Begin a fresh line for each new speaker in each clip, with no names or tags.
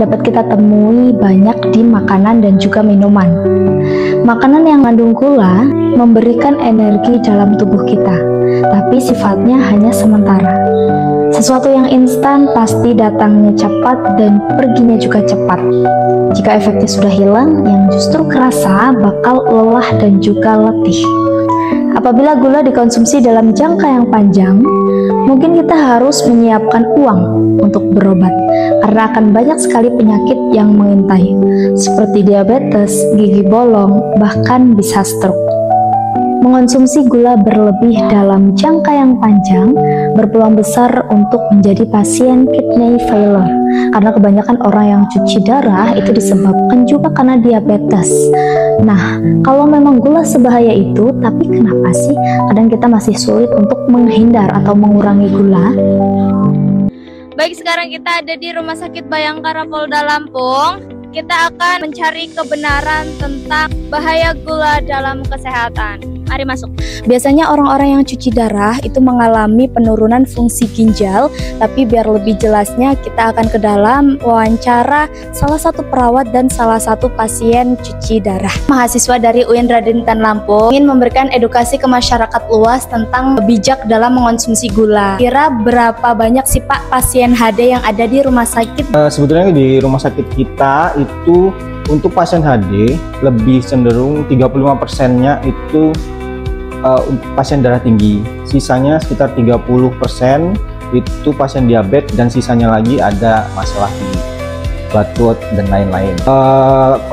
dapat kita temui banyak di makanan dan juga minuman. Makanan yang mengandung gula memberikan energi dalam tubuh kita, tapi sifatnya hanya sementara. Sesuatu yang instan pasti datangnya cepat dan perginya juga cepat. Jika efeknya sudah hilang, yang justru kerasa bakal lelah dan juga letih. Apabila gula dikonsumsi dalam jangka yang panjang, mungkin kita harus menyiapkan uang untuk berobat, karena akan banyak sekali penyakit yang mengintai, seperti diabetes, gigi bolong, bahkan bisa stroke. Mengonsumsi gula berlebih dalam jangka yang panjang berpeluang besar untuk menjadi pasien kidney failure, karena kebanyakan orang yang cuci darah itu disebabkan juga karena diabetes. Nah, kalau memang gula sebahaya itu, tapi kenapa sih kadang kita masih sulit untuk menghindar atau mengurangi gula?
Baik, sekarang kita ada di Rumah Sakit Bayangkara Polda Lampung. Kita akan mencari kebenaran tentang bahaya gula dalam kesehatan. Mari masuk.
Biasanya orang-orang yang cuci darah itu mengalami penurunan fungsi ginjal, tapi biar lebih jelasnya kita akan ke dalam wawancara salah satu perawat dan salah satu pasien cuci darah. Mahasiswa dari UIN Radintan Lampung ingin memberikan edukasi ke masyarakat luas tentang bijak dalam mengonsumsi gula. Kira berapa banyak sih Pak pasien HD yang ada di rumah sakit?
Sebetulnya di rumah sakit kita itu untuk pasien HD lebih cenderung 35%-nya itu pasien darah tinggi, sisanya sekitar 30% itu pasien diabetes, dan sisanya lagi ada masalah di batuk dan lain-lain.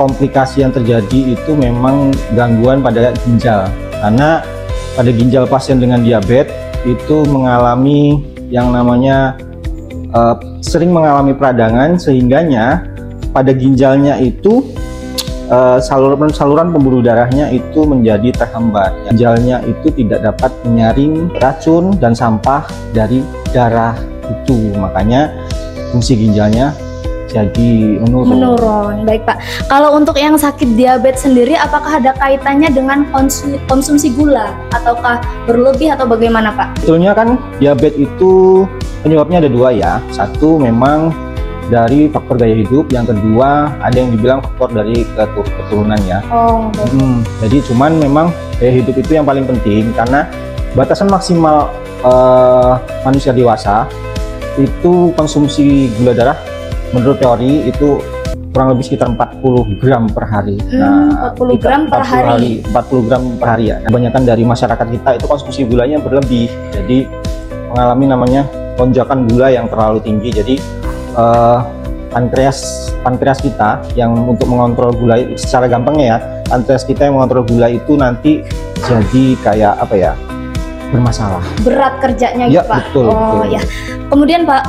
Komplikasi yang terjadi itu memang gangguan pada ginjal, karena pada ginjal pasien dengan diabetes itu mengalami yang namanya sering mengalami peradangan, sehingganya pada ginjalnya itu saluran pembuluh darahnya itu menjadi terhambat. Ginjalnya itu tidak dapat menyaring racun dan sampah dari darah itu, makanya fungsi ginjalnya jadi menurun.
Baik Pak, kalau untuk yang sakit diabetes sendiri, apakah ada kaitannya dengan konsumsi gula ataukah berlebih atau bagaimana Pak?
Sebetulnya kan diabetes itu penyebabnya ada dua ya. Satu memang dari faktor gaya hidup, yang kedua ada yang dibilang faktor dari keturunan ya. Jadi cuman memang gaya hidup itu yang paling penting, karena batasan maksimal manusia dewasa itu konsumsi gula darah menurut teori itu kurang lebih sekitar 40 gram per hari.
40 gram per hari.
40 gram per hari ya. Kebanyakan dari masyarakat kita itu konsumsi gulanya berlebih, jadi mengalami namanya lonjakan gula yang terlalu tinggi. Jadi pankreas kita yang untuk mengontrol gula, secara gampangnya ya, pankreas kita yang mengontrol gula itu nanti jadi kayak apa ya, bermasalah,
berat kerjanya
ya,
gitu Pak.
Betul, betul.
Ya. Kemudian Pak,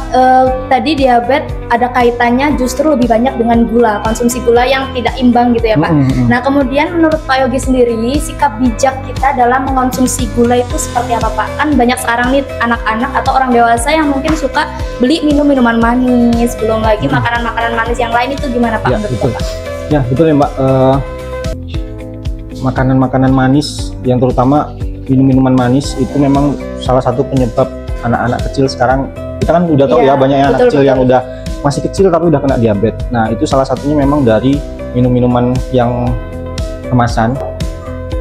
tadi diabetes ada kaitannya justru lebih banyak dengan gula, konsumsi gula yang tidak imbang gitu ya Pak. Nah kemudian menurut Pak Yogi sendiri, sikap bijak kita dalam mengonsumsi gula itu seperti apa Pak? Kan banyak sekarang nih anak-anak atau orang dewasa yang mungkin suka beli minuman manis, belum lagi makanan-makanan manis yang lain, itu gimana Pak?
Ya, betul. Ya betul ya Mbak, makanan-makanan manis yang terutama minuman manis itu memang salah satu penyebab anak-anak kecil sekarang. Kita kan udah tahu ya, banyak anak kecil yang udah masih kecil tapi udah kena diabetes. Nah itu salah satunya memang dari minuman yang kemasan.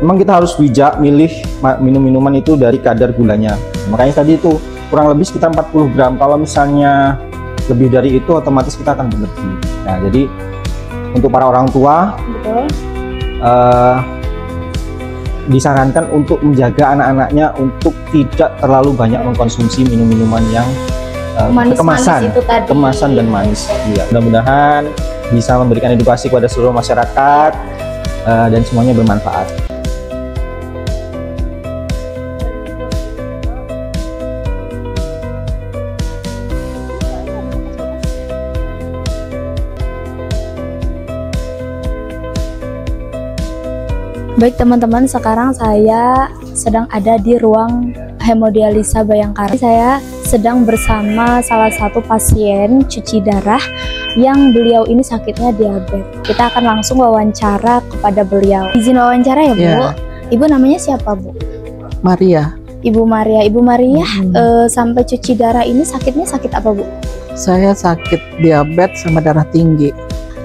Memang kita harus bijak milih minuman itu dari kadar gulanya. Makanya tadi itu kurang lebih sekitar 40 gram. Kalau misalnya lebih dari itu otomatis kita akan berlebih. Nah jadi untuk para orang tua, disarankan untuk menjaga anak-anaknya untuk tidak terlalu banyak mengkonsumsi minum-minuman yang kemasan dan manis. Ya, mudah-mudahan bisa memberikan edukasi kepada seluruh masyarakat dan semuanya bermanfaat.
Baik teman-teman, sekarang saya sedang ada di ruang hemodialisa Bayangkara. Saya sedang bersama salah satu pasien cuci darah yang beliau ini sakitnya diabetes. Kita akan langsung wawancara kepada beliau. Izin wawancara ya Bu? Ya. Ibu namanya siapa Bu?
Maria.
Ibu Maria. Ibu Maria sampai cuci darah ini sakitnya sakit apa Bu?
Saya sakit diabetes sama darah tinggi.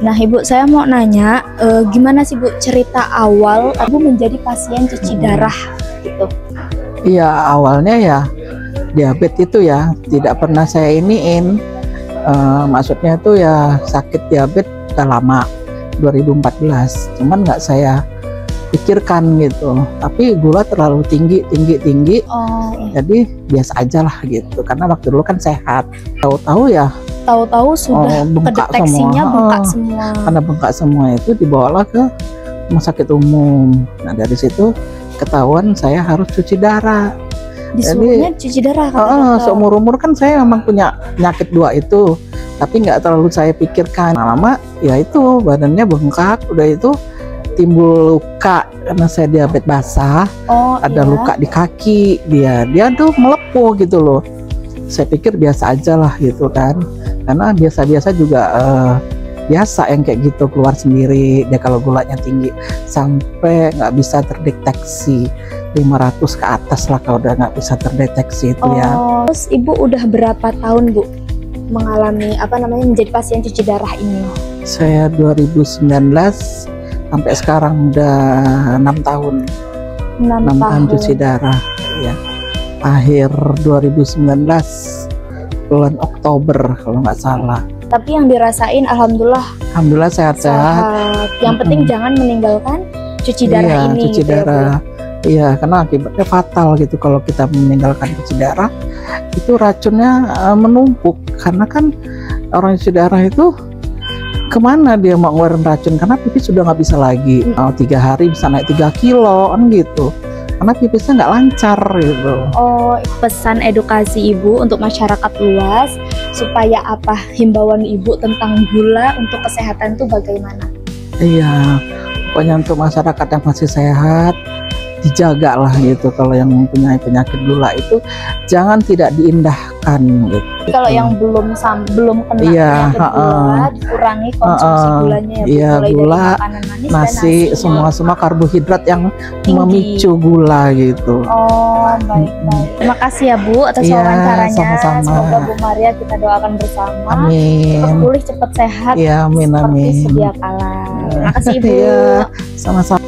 Nah Ibu, saya mau nanya, gimana sih Bu cerita awal Ibu menjadi pasien cuci darah gitu?
Iya, awalnya ya diabetes itu ya tidak pernah saya iniin. Maksudnya itu ya sakit diabetes udah lama, 2014. Cuman nggak saya pikirkan gitu. Tapi gula terlalu tinggi.
Oh, iya.
Jadi biasa aja lah gitu. Karena waktu dulu kan sehat. Tahu-tahu ya.
Tahu-tahu sudah
bengkak
kedeteksinya
semua.
bengkak semua.
Karena bengkak semua itu dibawalah ke rumah sakit umum. Nah dari situ ketahuan saya harus cuci darah.
Disuruhnya cuci darah kata dokter.
Seumur-umur kan saya memang punya penyakit dua itu, tapi nggak terlalu saya pikirkan. Lama ya itu badannya bengkak, udah itu timbul luka karena saya diabetes basah.
Oh,
Ada
iya.
luka di kaki, dia tuh melepuh gitu loh. Saya pikir biasa aja lah gitu kan, karena biasa-biasa juga biasa yang kayak gitu keluar sendiri. Dia kalau gulanya tinggi sampai nggak bisa terdeteksi 500 ke atas lah kalau udah nggak bisa terdeteksi itu ya.
Terus Ibu udah berapa tahun Bu mengalami menjadi pasien cuci darah ini?
Saya 2019 sampai sekarang udah 6 tahun.
6
tahun cuci darah ya. Akhir 2019 bulan Oktober kalau nggak salah.
Tapi yang dirasain alhamdulillah
sehat-sehat.
Yang penting jangan meninggalkan cuci darah ini.
Cuci
gitu
darah. Iya, karena akibatnya fatal gitu kalau kita meninggalkan cuci darah. Itu racunnya menumpuk. Karena kan orang cuci darah itu kemana dia mau ngeluarin racun? Karena pipis sudah nggak bisa lagi. 3 hari bisa naik 3 kilo kan gitu. Karena pipisnya nggak lancar gitu.
Oh, pesan edukasi Ibu untuk masyarakat luas supaya apa himbauan Ibu tentang gula untuk kesehatan itu bagaimana?
Iya, pokoknya untuk masyarakat yang masih sehat dijaga lah gitu. Kalau yang mempunyai penyakit gula itu jangan tidak diindahkan gitu.
Kalau yang belum kena penyakit gula dikurangi konsumsi gulanya ya Bu.
Iya,
Mulai
gula,
dari makanan manis
nasi,
dan
semua karbohidrat yang
tinggi.
memicu gula gitu.
Oh, baik. Terima kasih ya Bu atas
Iya,
wawancaranya.
sama-sama.
Semoga Bu Maria kita doakan bersama.
Amin.
Cepat pulih, cepat sehat.
Iya, amin,
seperti
amin.
sedia kala. Terima kasih Bu.
Iya, sama-sama.